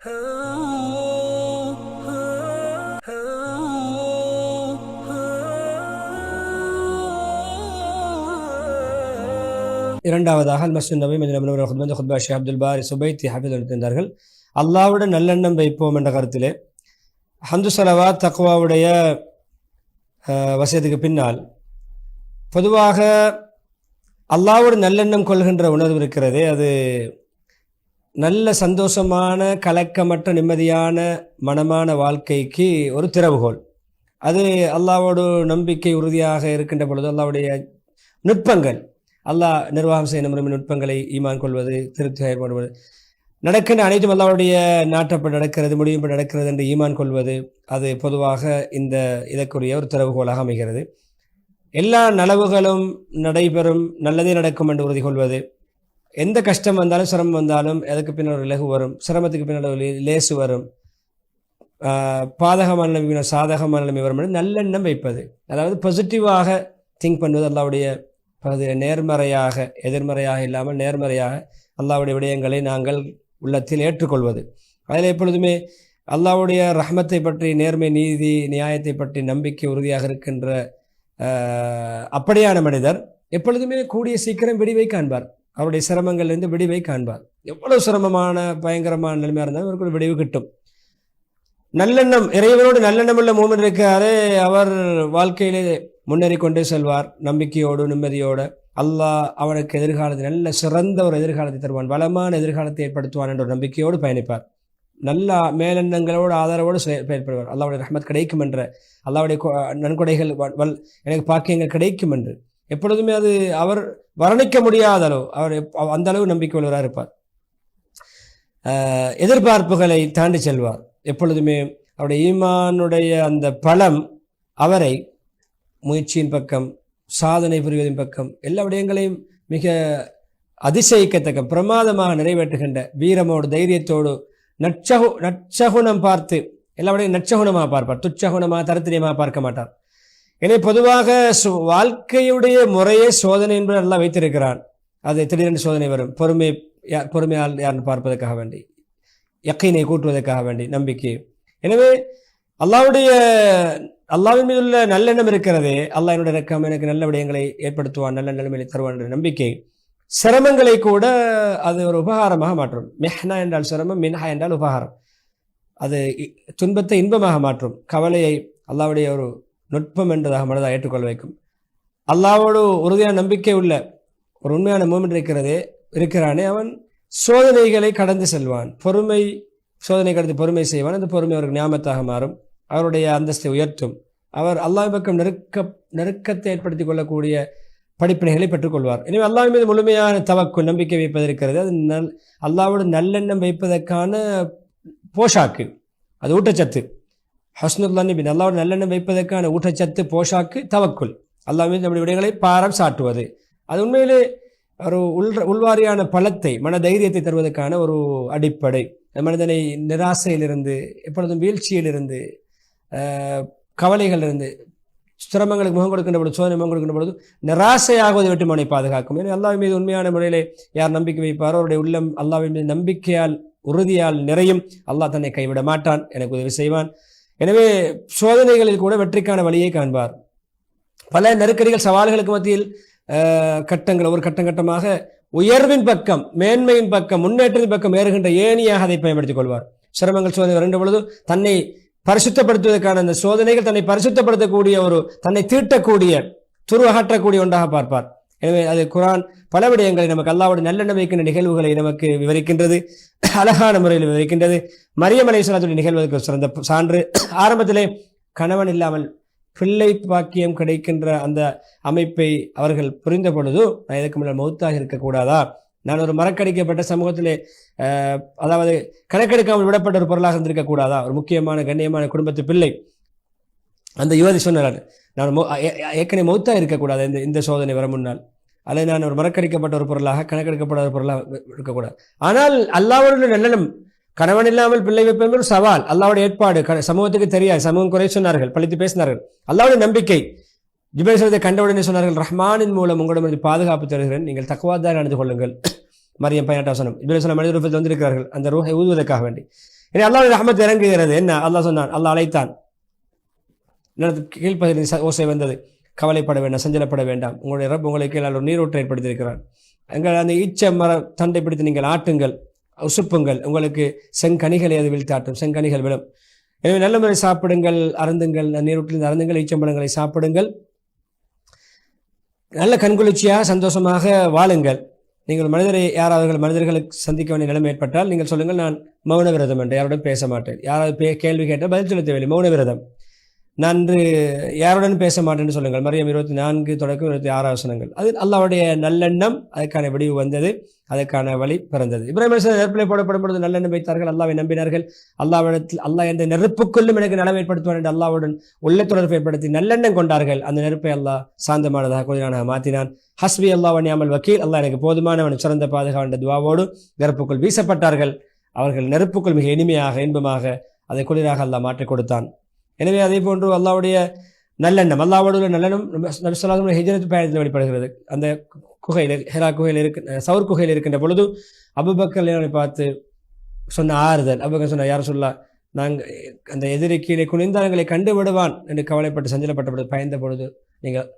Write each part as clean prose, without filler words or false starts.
இரண்டாவதாக மஸ்ஜித் நபவி மதீனா முனவ்வரா குத்பா ஷேக் அப்துல் பாரி சுபைத்தி ஹஃபிஸ் எழுதியிருந்தார்கள். அல்லாஹ்வுடன் நல்லெண்ணம் வைப்போம் என்ற கருத்திலே ஹம்து ஸலவாத் தக்வாவுடைய வசியத்துக்கு பின்னால் பொதுவாக அல்லாஹ்வோடு நல்லெண்ணம் கொள்கின்ற உணர்வு இருக்கிறதே, அது நல்ல சந்தோஷமான கலக்கமற்ற நிம்மதியான மனமான வாழ்க்கைக்கு ஒரு திறவுகோல். அது அல்லாஹ்வோடு நம்பிக்கை உறுதியாக இருக்கின்ற பொழுது அல்லாஹ்வுடைய நுட்பங்கள், அல்லாஹ் நிர்வாகம் செய்ய நம்முடைய நுட்பங்களை ஈமான் கொள்வது, திருப்தி செயல்படுவது, நடக்கின்ற அனைத்தும் அல்லாஹ்வுடைய நாட்டப்படி நடக்கிறது, முடியும்படி நடக்கிறது என்று ஈமான் கொள்வது, அது பொதுவாக இதற்குரிய ஒரு திறவுகோலாக அமைகிறது. எல்லா நலவுகளும் நடைபெறும், நல்லதே நடக்கும் என்று உறுதி கொள்வது, எந்த கஷ்டம் வந்தாலும் சிரமம் வந்தாலும் அதுக்கு பின்னால் ஒரு இலகு வரும், சிரமத்துக்கு பின்னால் ஒரு லேசு வரும், பாதகமான நிலைமை சாதகமான நிலைமை வரும் என்று நல்லெண்ணம் வைப்பது, அதாவது பாசிட்டிவாக திங்க் பண்ணுவது, அல்லாஹ்வுடைய நேர்மறையாக எதிர்மறையாக இல்லாமல் நேர்மறையாக அல்லாஹ்வுடைய விடயங்களை நாங்கள் உள்ளத்தில் ஏற்றுக்கொள்வது. அதில் எப்பொழுதுமே அல்லாஹ்வுடைய ரஹ்மத்தை பற்றி, நேர்மை நீதி நியாயத்தை பற்றி நம்பிக்கை உறுதியாக இருக்கின்ற அப்படியான மனிதர் எப்பொழுதுமே கூடிய சீக்கிரம் விடிவை காண்பார். அவருடைய சிரமங்கள்லேருந்து விடிவை காண்பார். எவ்வளவு சிரமமான பயங்கரமான நிலைமையாக இருந்தாலும் அவருக்கு ஒரு விடிவு கிட்டும். நல்லெண்ணம், இறைவனோடு நல்லெண்ணம் உள்ள மூமின் இருக்காரு, அவர் வாழ்க்கையிலே முன்னேறி கொண்டே செல்வார். நம்பிக்கையோடு நிம்மதியோடு அல்லாஹ் அவனுக்கு எதிர்காலத்தில் நல்ல சிறந்த ஒரு எதிர்காலத்தை தருவான், வளமான எதிர்காலத்தை ஏற்படுத்துவான் என்ற ஒரு நம்பிக்கையோடு பயணிப்பார். நல்ல மேலெண்ணங்களோடு ஆதரவோடு செயல்படுவார். அல்லாஹ்வுடைய ரஹ்மத் கிடைக்கும் என்ற, அல்லாஹ்வுடைய நன்கொடைகள் எனக்கு பாக்கியங்கள் கிடைக்கும் என்று எப்பொழுதுமே அது அவர் வர்ணிக்க முடியாத அளவு அவர் அந்த அளவு நம்பிக்கை உள்ளவராக இருப்பார். எதிர்பார்ப்புகளை தாண்டி செல்வார். எப்பொழுதுமே அவருடைய ஈமானுடைய அந்த பலம் அவரை முயற்சியின் பக்கம், சாதனை புரிவதின் பக்கம், எல்லா விடயங்களையும் மிக அதிசயிக்கத்தக்க பிரமாதமாக நிறைவேற்றுகின்ற வீரமோடு தைரியத்தோடு நற்சகுணம் பார்த்து எல்லா விடையும் நற்சகுணமாக பார்ப்பார். துச்சகுணமாக தரத்திரியமாக பார்க்க மாட்டார். எனவே பொதுவாக வாழ்க்கையுடைய முறையே சோதனை என்பது நல்லா வைத்திருக்கிறான். அது திடீரென்று சோதனை வரும். பொறுமையால் யாருன்னு பார்ப்பதற்காக வேண்டி, யக்கீனை கூட்டுவதற்காக வேண்டி, நம்பிக்கை. எனவே அல்லாஹ்வின் மீது உள்ள நல்லெண்ணம் இருக்கிறதே, அல்லாஹ் என்னுடைய இரக்கம் எனக்கு நல்ல விடயங்களை ஏற்படுத்துவான், நல்ல நிலைமையை தருவான் என்ற நம்பிக்கை சிரமங்களை கூட அது ஒரு உபகாரமாக மாற்றும். மெஹ்னா என்றால் சிரமம், மின்ஹா என்றால் உபகாரம். அது துன்பத்தை இன்பமாக மாற்றும். கவலையை அல்லாஹ்வுடைய ஒரு நுட்பம் என்றதாக மனதாக ஏற்றுக்கொள்ள வைக்கும். அல்லாஹ்வோடு உறுதியான நம்பிக்கை உள்ள ஒரு உண்மையான மூமின் இருக்கிறானே, அவன் சோதனைகளை கடந்து செல்வான். சோதனை கடந்து பொறுமை செய்வான். அந்த பொறுமை அவருக்கு ஞாபகத்தாக மாறும், அவருடைய அந்தஸ்தை உயர்த்தும். அவர் அல்லாஹ் பக்கம் நெருக்கத்தை ஏற்படுத்திக் கொள்ளக்கூடிய படிப்பினைகளை பெற்றுக்கொள்வார். எனவே அல்லாஹ் மீது முழுமையான தவக்குல் நம்பிக்கை வைப்பதற்கிறது. அது அல்லாஹ்வோடு நல்லெண்ணம் வைப்பதற்கான போஷாக்கு, அது ஊட்டச்சத்து. ஹஸ்னுல்லாஹ் பின் அல்லாஹ்வோடு நல்லெண்ணம் வைப்பதற்கான ஊட்டச்சத்து போஷாக்கு தவக்குல். அல்லாஹ் மீது நம்முடைய விடயங்களை பாரம் சாட்டுவது, அது உண்மையிலே ஒரு உள்வாரியான பலத்தை, மன தைரியத்தை தருவதற்கான ஒரு அடிப்படை. மனிதனை நிராசையிலிருந்து, எப்பொழுதும் வீழ்ச்சியிலிருந்து, கவலைகளிலிருந்து, சிரமங்களுக்கு முகம் கொடுக்கின்ற பொழுது, சோதனை முகம் கொடுக்கின்ற பொழுது நிராசையாகுவதை விட்டு மனை பாதுகாக்கும். எனவே அல்லாஹ் மீது உண்மையான முறையிலே யார் நம்பிக்கை வைப்பாரோ அவருடைய உள்ளம் அல்லாஹ்வின் மீது நம்பிக்கையால் உறுதியால் நிறையும். அல்லாஹ் தன்னை கைவிட மாட்டான், எனக்கு உதவி செய்வான். எனவே சோதனைகளில் கூட வெற்றிக்கான வழியை காண்பார். பல நெருக்கடிகள் சவால்களுக்கு மத்தியில் கட்டங்கள், ஒரு கட்டமாக உயர்வின் பக்கம், மேன்மையின் பக்கம், முன்னேற்றத்தின் பக்கம் ஏறுகின்ற ஏணியாக அதை பயன்படுத்திக் கொள்வார். சிரமங்கள் சோதனை வருகின்ற பொழுது தன்னை பரிசுத்தப்படுத்துவதற்கான அந்த சோதனைகள் தன்னை பரிசுத்தப்படுத்தக்கூடிய ஒரு, தன்னை தீட்டக்கூடிய, துருவகற்றக்கூடிய ஒன்றாக பார்ப்பார். எனவே அது குர்ஆன் பல விடயங்களை நமக்கு அல்லாஹ்வோடு நல்லெண்ணம் வைக்கின்ற நிகழ்வுகளை நமக்கு விவரிக்கின்றது, அழகான முறையில் விவரிக்கின்றது. மரியம் அலைஹிஸ்ஸலாத்துடைய நிகழ்வுக்கு சிறந்த சான்று. ஆரம்பத்திலே கணவன் இல்லாமல் பிள்ளை பாக்கியம் கிடைக்கின்ற அந்த அமைப்பை அவர்கள் புரிந்த பொழுது, நான் இதற்கு முன்னால் மௌத்தாக இருக்கக்கூடாதா, நான் ஒரு மறக்கடிக்கப்பட்ட சமூகத்திலே, அதாவது கணக்கெடுக்காமல் விடப்பட்ட ஒரு பொருளாக இருந்திருக்கக்கூடாதா, ஒரு முக்கியமான கண்ணியமான குடும்பத்து பிள்ளை. அந்த யுவதி சொன்னார், நான் ஏற்கனவே மௌத்தாக இருக்கக்கூடாது இந்த சோதனை வர முன்னால், அல்லது நான் ஒரு மறக்கடிக்கப்பட்ட ஒரு பொருளாக, கணக்கெடுக்கப்பட்ட ஒரு பொருளாக இருக்கக்கூடாது. ஆனால் அல்லாஹ்வுடைய நல்லெண்ணம், கணவன் இல்லாமல் பிள்ளை வைப்பது ஒரு சவால், அல்லாஹ்வுடைய ஏற்பாடு, சமூகத்துக்கு தெரியாது, சமூகம் குறை சொன்னார்கள், பழித்து பேசினார்கள். அல்லாஹ்வுடைய நம்பிக்கை. ஜிப்ரீல் சொல்வதை கண்டவுடனே சொன்னார்கள், ரஹ்மானின் மூலம் உங்களிடமிருந்து பாதுகாப்பு தருகிறேன், நீங்கள் தக்வாதாரி நடந்து கொள்ளுங்கள். மரியம் 18 வசனம். ஜிப்ரீல் மனித ரூபத்தில் வந்திருக்கிறார்கள் அந்த ரூஹை ஊதுவதற்காக வேண்டி. இனி அல்லாஹ்வுடைய ரஹ்மத் இறங்குகிறது. என்ன அல்லாஹ் சொன்னான், அல்லாஹ் அழைத்தான், கீழ்ப்பகுதியில் ஓசை வந்தது, கவலைப்பட வேண்டாம், சஞ்சலப்பட வேண்டாம், உங்களுடைய ரப் உங்களுக்கு ஒரு நீரூற்றை ஏற்படுத்தியிருக்கிறான். எங்கள் அந்த ஈச்ச மர தண்டை பிடித்து நீங்கள் ஆட்டுங்கள், உசுப்புங்கள், உங்களுக்கு செங்கனிகளை அது வீழ்த்தாட்டும், செங்கனிகள் விழும். எனவே நல்ல முறை சாப்பிடுங்கள், அருந்துங்கள், நீரூற்றில் அருந்துங்கள், ஈச்சம்பழங்களை சாப்பிடுங்கள், நல்ல கண்குளிர்ச்சியாக சந்தோஷமாக வாழுங்கள். நீங்கள் மனிதர்களுக்கு சந்திக்க வேண்டிய நிலைமை ஏற்பட்டால் நீங்கள் சொல்லுங்கள், நான் மௌன விரதம் என்று யாருடன் பேச மாட்டேன். யாராவது கேள்வி கேட்டால் பதில் சொல்ல தேவையில்லை, மௌன விரதம். நன்று யாருடன் பேச மாட்டேன்னு சொல்லுங்கள். மரியம் 24 தொடக்கம் 26 வசனங்கள். அது அல்லாஹ்வுடைய நல்லெண்ணம், அதுக்கான விடிவு வந்தது, அதற்கான வழி பிறந்தது. இப்ராஹிம் அலைஹிஸ்ஸலாம் நெருப்பிலே போடப்படும் பொழுது நல்லெண்ணம் வைத்தார்கள், அல்லாஹ்வை நம்பினார்கள். அல்லாஹ்விடத்தில் அல்லாஹ் எந்த நெருப்புக்குள்ளும் எனக்கு நலவை ஏற்படுத்துவான் என்று அல்லாஹ்வுடன் உள்ள தொடர்பை ஏற்படுத்தி நல்லெண்ணம் கொண்டார்கள். அந்த நெருப்பை அல்லாஹ் சாந்தமானதாக குளிரானாக மாற்றினான். ஹஸ்பி அல்லாஹ் வ நிஅமல் வக்கீல், அல்லாஹ் எனக்கு போதுமானவன், சிறந்த பாதுகாவல் என்ற துஆவோடு நெருப்புக்குள் வீசப்பட்டார்கள். அவர்கள் நெருப்புக்குள் மிக இனிமையாக இன்பமாக அதை குளிராக அல்லாஹ் மாற்றிக் கொடுத்தான். எனவே அதே போன்று அல்லாஹ்வுடைய நல்லெண்ணம், அல்லாஹ்வோடு நல்லெண்ணம் நபி ஸல்லல்லாஹு அலைஹி வஸல்லம் ஹிஜ்ரத் பயணத்தில் வெளிப்படுகிறது. அந்த குகையில், ஹிரா குகையில் சவுர் குகையில் இருக்கின்ற பொழுது அபூபக்கர் பார்த்து சொன்ன ஆறுதல், அபூபக்கர் சொன்ன, யார் சொல்லா, நாங்கள் அந்த எதிரி கீழே குனிந்தால் எங்களை கண்டு விடுவான் என்று கவலைப்பட்டு சஞ்சலப்பட்ட பொழுது, பயந்த பொழுது, நீங்கள்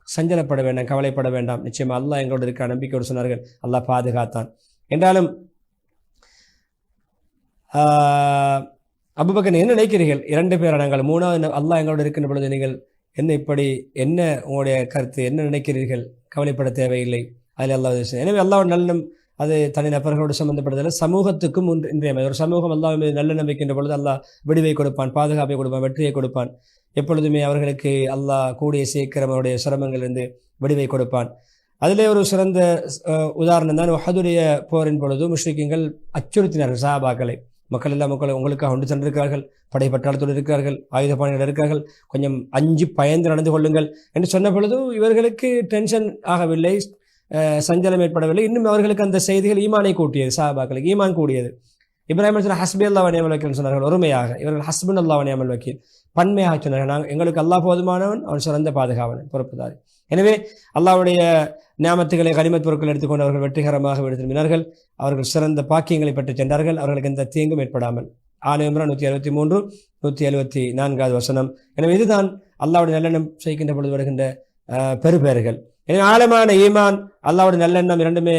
சஞ்சலப்பட வேண்டாம், கவலைப்பட வேண்டாம், நிச்சயமா அல்லாஹ் எங்களோடு இருக்க நம்பிக்கையோடு சொன்னார்கள். அல்லாஹ் பாதுகாத்தான். என்றாலும் அபூபக்கர் என்ன நினைக்கிறீர்கள்? 2 பேர் நாங்கள், 3வது அல்லாஹ் எங்களோடு இருக்கின்ற பொழுது நீங்கள் என்ன உங்களுடைய கருத்து, என்ன நினைக்கிறீர்கள்? கவலைப்பட தேவையில்லை, அதில் அல்லாஹ். எனவே அல்லாஹ் நல்லெண்ணம் அது தனி நபர்களோடு சம்பந்தப்படுதல், சமூகத்துக்கும் இன்றைய ஒரு சமூகம் அல்லாஹ் மீது நல்லெண்ணம் வைக்கின்ற பொழுது அல்லாஹ் விடுவை கொடுப்பான், பாதுகாப்பை கொடுப்பான், வெற்றியை கொடுப்பான். எப்பொழுதுமே அவர்களுக்கு அல்லாஹ் கூடிய சீக்கிரம் அவருடைய சிரமங்களிலிருந்து விடுவை கொடுப்பான். அதிலே ஒரு சிறந்த உதாரணம் தான் உஹதுடைய போரின் பொழுது முஷ்ரிக்கீன்கள் அச்சுறுத்தினார்கள் சஹாபாக்களை. மக்கள் உங்களுக்காக ஒன்று சென்றிருக்கிறார்கள், படை பட்டாளத்தோடு இருக்கிறார்கள், ஆயுத பாணிகள் இருக்கிறார்கள், கொஞ்சம் அஞ்சு பயந்து நடந்து கொள்ளுங்கள் என்று சொன்ன பொழுது இவர்களுக்கு டென்ஷன் ஆகவில்லை, சஞ்சலம் ஏற்படவில்லை. இன்னும் அவர்களுக்கு அந்த செய்திகள் ஈமானை கூட்டியது, சஹாபாக்களுக்கு ஈமான் கூடியது. இப்ராஹிம் அலைஹிஸ்ஸலாம் ஹஸ்பி அல்லாஹ் வ நிஅமல் வக்கீல் சொன்னார்கள், ஒருமையாக. இவர்கள் ஹஸ்புன் அல்லாஹ் வ நிஅமல் வக்கீல், பன்மையாக சொன்னார்கள், எங்களுக்கு அல்லாஹ் போதுமானவன், அவன் சிறந்த பாதுகாவலன், பொறுப்புதாரி. எனவே அல்லாஹ்வுடைய நியாமத்துகளை, கனிமத் பொருட்கள் எடுத்துக்கொண்டு அவர்கள் வெற்றிகரமாக விடு திரும்பினார்கள். அவர்கள் சிறந்த பாக்கியங்களை பெற்று சென்றார்கள், அவர்களுக்கு எந்த தீங்கும் ஏற்படாமல். ஆல இம்ரான் 163 174 வசனம். எனவே இதுதான் அல்லாஹ்வுடைய நல்லெண்ணம் செய்கின்ற பொழுது வருகின்ற பெருபெயர்கள். எனவே ஆழமான ஈமான், அல்லாஹ்வுடைய நல்லெண்ணம் இரண்டுமே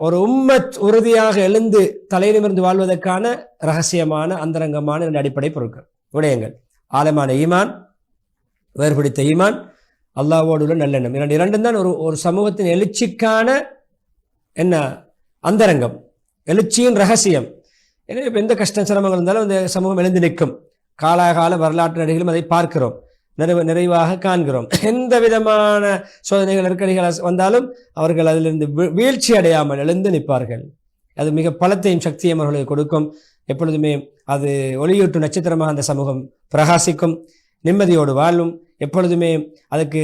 ஒரு உம்மத் உறுதியாக எழுந்து தலையிலிருந்து வாழ்வதற்கான ரகசியமான அந்தரங்கமான 2 அடிப்படை பொருட்கள் விடயங்கள். ஆழமான ஈமான், வேறுபடுத்த ஈமான், அல்லாஹ்வோடு உள்ள நல்லெண்ணம், இரண்டும் தான் ஒரு சமூகத்தின் எழுச்சிக்கான என்ன அந்தரங்கம், எழுச்சியின் ரகசியம். எனவே இப்போ எந்த கஷ்ட சிரமங்கள் இருந்தாலும் அந்த சமூகம் எழுந்து நிற்கும். காலாகால வரலாற்று நடிகளும் அதை பார்க்கிறோம், நிறைவாக காண்கிறோம். எந்த விதமான சோதனைகள், நெருக்கடிகள் வந்தாலும் அவர்கள் அதிலிருந்து வீழ்ச்சி அடையாமல் எழுந்து நிற்பார்கள். அது மிக பலத்தையும் சக்தியும் அவர்களுக்கு கொடுக்கும். எப்பொழுதுமே அது ஒளியூட்டும் நட்சத்திரமாக அந்த சமூகம் பிரகாசிக்கும், நிம்மதியோடு வாழும். எப்பொழுதுமே அதுக்கு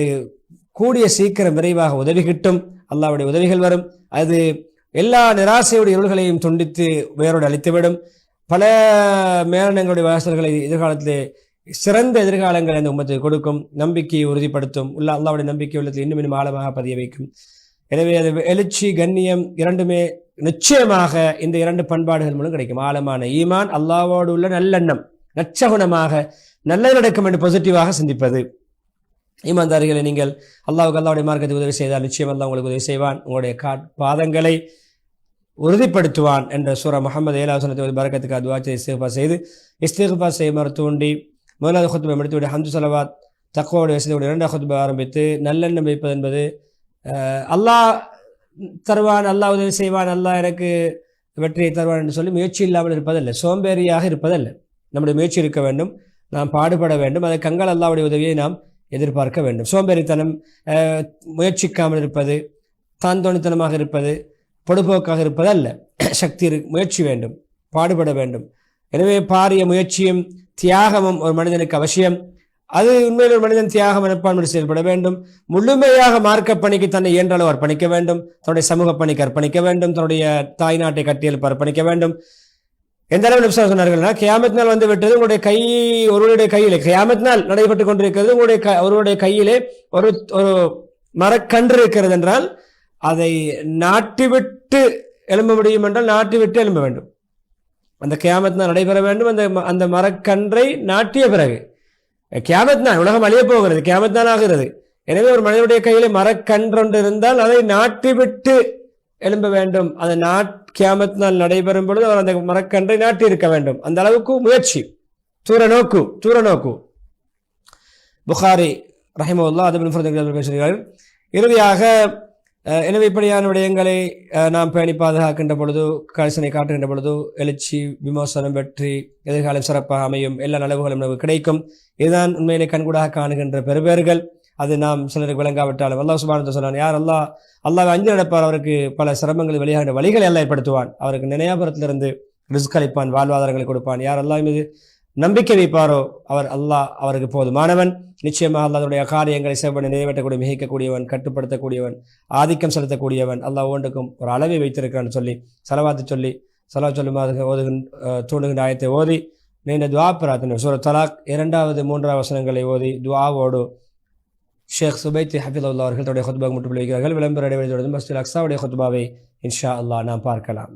கூடிய சீக்கிரம் விரைவாக உதவி கிட்டும், அல்லாஹ்வுடைய உதவிகள் வரும். அது எல்லா நிராசையுடைய இருள்களையும் துண்டித்து வேரோடு அழித்துவிடும். பல மேலனங்களுடைய வாசல்களை எதிர்காலத்திலே சிறந்த எதிர்காலங்கள் அந்த உம்மத்துக்கு கொடுக்கும், நம்பிக்கையை உறுதிப்படுத்தும், அல்லாஹ்வுடைய நம்பிக்கை உள்ளத்தில் இன்னும் இன்னும் ஆழமாக பதிய வைக்கும். எனவே அது எழுச்சி, கண்ணியம் இரண்டுமே நிச்சயமாக இந்த 2 பண்பாடுகள் மூலம் கிடைக்கும். ஆழமான ஈமான், அல்லாஹ்வோடு உள்ள நல்லெண்ணம், நற்சகுணமாக நல்லது நடக்கும் என்று பாசிட்டிவாக சிந்திப்பது. ஈமான்தாரிகளை, நீங்கள் அல்லாஹ்வுடைய மார்க்கத்தை உதவி செய்தால் நிச்சயம் அல்லாஹ் உங்களுக்கு உதவி செய்வான், உங்களுடைய பாதங்களை உறுதிப்படுத்துவான் என்ற சூரா முஹம்மது 7வது வசனத்தை பரக்கத்துக்கு துஆ செய்து இஸ்திக்ஃபார் செய்யுமாறு தூண்டி முதலாவது குத்பா முடித்துவிட்டு ஹம்து ஸலவாத் தக்வாவுடைய வசதியோடு 2வது குத்பா ஆரம்பித்து நல்லெண்ணம் வைப்பது என்பது அல்லாஹ் தருவான், அல்லாஹ் உதவி செய்வான், அல்லாஹ் எனக்கு வெற்றியை தருவான் என்று சொல்லி முயற்சி இல்லாமல் இருப்பதல்ல, சோம்பேறியாக இருப்பதல்ல. நம்முடைய முயற்சி இருக்க வேண்டும், நாம் பாடுபட வேண்டும், அதை கங்கால் அல்லாஹ்வுடைய உதவியை நாம் எதிர்பார்க்க வேண்டும். சோம்பேறித்தனம், முயற்சிக்காமல் இருப்பது, தாந்தோணித்தனமாக இருப்பது, பொடுபோக்காக இருப்பது அல்ல. சக்தி முயற்சி வேண்டும், பாடுபட வேண்டும். எனவே பாரிய முயற்சியும் தியாகமும் ஒரு மனிதனுக்கு அவசியம். அது உண்மையில் ஒரு மனிதன் தியாக மனப்பான்மை செயல்பட வேண்டும். முழுமையாக மார்க்க பணிக்கு தன்னை இயன்ற அளவு அர்ப்பணிக்க வேண்டும், தன்னுடைய சமூக பணிக்கு அர்ப்பணிக்க வேண்டும், தன்னுடைய தாய் நாட்டை கட்டியெழுப்ப அர்ப்பணிக்க வேண்டும். எந்த அளவு நபிகள் சொன்னார்கள்னா, கியாமத் நாள் வந்து விட்டது, உங்களுடைய கை ஒருவருடைய கையிலே, கியாமத் நாள் நடைபெற்றுக் கொண்டிருக்கிறது, ஒருவருடைய கையிலே ஒரு மரக்கன்று இருக்கிறது என்றால் அதை நாட்டி விட்டு எழும்ப முடியும் என்றால் நாட்டி விட்டு எழும்ப வேண்டும். அந்த கியாமத் நாள் நடைபெற வேண்டும். அந்த மரக்கன்றை நாட்டிய பிறகு கியாமத் நாள், உலகம் அழிய போகிறது, கியாமத் நாள் ஆகிறது. எனவே ஒரு மனிதனுடைய கையிலே மரக்கன்றொன்று இருந்தால் அதை நாட்டிவிட்டு எழும்ப வேண்டும். அந்த கியாமத் நாள் நடைபெறும் பொழுது அவர் அந்த மரக்கன்றை நாட்டி இருக்க வேண்டும். அந்த அளவுக்கு முயற்சி, தூர நோக்கு. புகாரி ரஹிமஹுல்லாஹ் அது பேசுகிறார்கள். இறுதியாக, எனவே இப்படியான விடயங்களை நாம் பேணி பாதுகாக்கின்ற பொழுது, கரிசனை காட்டுகின்ற பொழுது எழுச்சி, விமோசனம், வெற்றி, எதிர்காலம் சிறப்பாக அமையும், எல்லா நலவுகளும் நமக்கு கிடைக்கும். இதுதான் உண்மையிலே கண்கூடாக காணுகின்ற பெருபேறுகள். அது நாம் சிலருக்கு விளங்காவிட்டாலும் அல்லாஹ் சுப்ஹானஹு வ தஆலா சொன்னான், யார் அல்லாஹ் அஞ்சு நடப்பார் அவருக்கு பல சிரமங்கள் வெளியாகின்ற வழிகளை எல்லாம் ஏற்படுத்துவான், அவருக்கு நினையாபுரத்திலிருந்து ரிஸ்க் அளிப்பான், வாழ்வாதாரங்களை கொடுப்பான். யார் அல்லாஹ் மீது நம்பிக்கை வைப்பாரோ அல்லாஹ் அவருக்கு போதுமானவன். நிச்சயமாக அல்லாஹ்வுடைய காரியங்களை செவ்வனை நிறைவேற்றக்கூடிய, மிகைக்கக்கூடியவன், கட்டுப்படுத்தக்கூடியவன், ஆதிக்கம் செலுத்தக்கூடியவன். அல்லாஹ் ஒன்றுக்கும் ஒரு அளவை வைத்திருக்கிறான்னு சொல்லி சலவாத் சொல்லுமாறு தூண்டுகின்ற ஆயத்தை ஓதி நீண்ட துவா பிரார்த்தனை சூரத் தலாக் 2, 3 வசனங்களை ஓதி துவாவோடு ஷேக் சுபைத்தி ஹஃபிதுல்லாஹ் அவர்கள் தன்னுடைய ஹுத்பாவை முற்றுப்புள்ளி வைக்கிறார்கள். விளம்பர இடைவெளி தொடர்ந்து மஸ்ஜித் அக்ஸாவுடைய ஹுத்பாவை இன்ஷா அல்லாஹ் நாம் பார்க்கலாம்.